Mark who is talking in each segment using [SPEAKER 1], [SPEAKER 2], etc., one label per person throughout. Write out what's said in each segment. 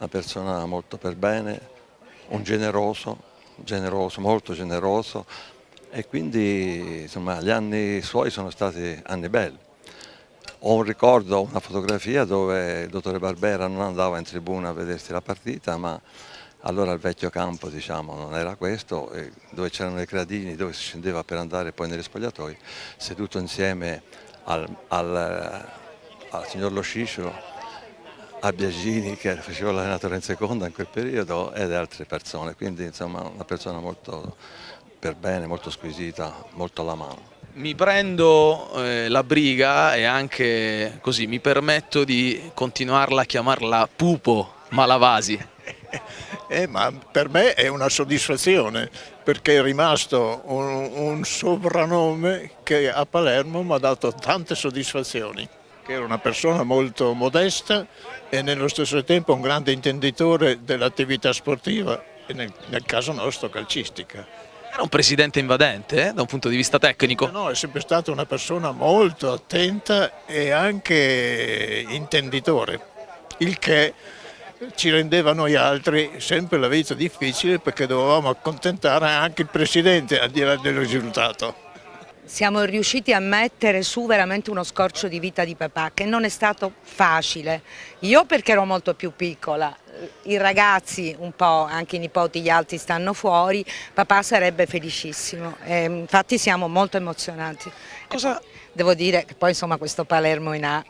[SPEAKER 1] una persona molto per bene, un generoso, molto generoso, e quindi insomma gli anni suoi sono stati anni belli. Ho un ricordo, una fotografia dove il dottore Barbera non andava in tribuna a vedersi la partita, ma allora il vecchio campo, diciamo, non era questo, dove c'erano i gradini, dove si scendeva per andare poi negli spogliatoi, seduto insieme al signor Lo Sciscio, a Biagini che faceva l'allenatore in seconda in quel periodo, ed altre persone, quindi insomma una persona molto per bene, molto squisita, molto alla mano.
[SPEAKER 2] Mi prendo la briga e anche così mi permetto di continuarla a chiamarla Pupo Malavasi.
[SPEAKER 3] Ma per me è una soddisfazione perché è rimasto un soprannome che a Palermo mi ha dato tante soddisfazioni, che era una persona molto modesta e nello stesso tempo un grande intenditore dell'attività sportiva e nel caso nostro calcistica.
[SPEAKER 2] Era un presidente invadente, da un punto di vista tecnico.
[SPEAKER 3] No, è sempre stata una persona molto attenta e anche intenditore, il che ci rendeva a noi altri sempre la vita difficile perché dovevamo accontentare anche il presidente al di là del risultato.
[SPEAKER 4] Siamo riusciti a mettere su veramente uno scorcio di vita di papà che non è stato facile. Io perché ero molto più piccola, i ragazzi un po', anche i nipoti, gli altri stanno fuori, papà sarebbe felicissimo. Infatti siamo molto emozionati. Devo dire che poi insomma questo Palermo in A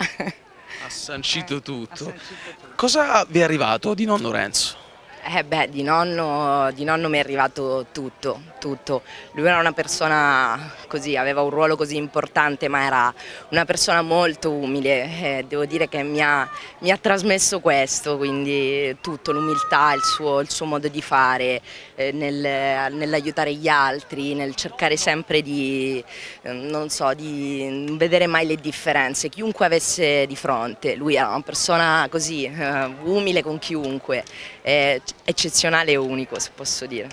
[SPEAKER 2] Ha sancito tutto.
[SPEAKER 4] ha sancito tutto.
[SPEAKER 2] Cosa vi è arrivato di nonno Renzo?
[SPEAKER 5] Di nonno mi è arrivato tutto, tutto. Lui era una persona così, aveva un ruolo così importante, ma era una persona molto umile. Devo dire che mi ha trasmesso questo, quindi tutto, l'umiltà, il suo modo di fare, nell'aiutare gli altri, nel cercare sempre di, non so, di non vedere mai le differenze, chiunque avesse di fronte. Lui era una persona così, umile con chiunque. Eccezionale e unico, se posso dire.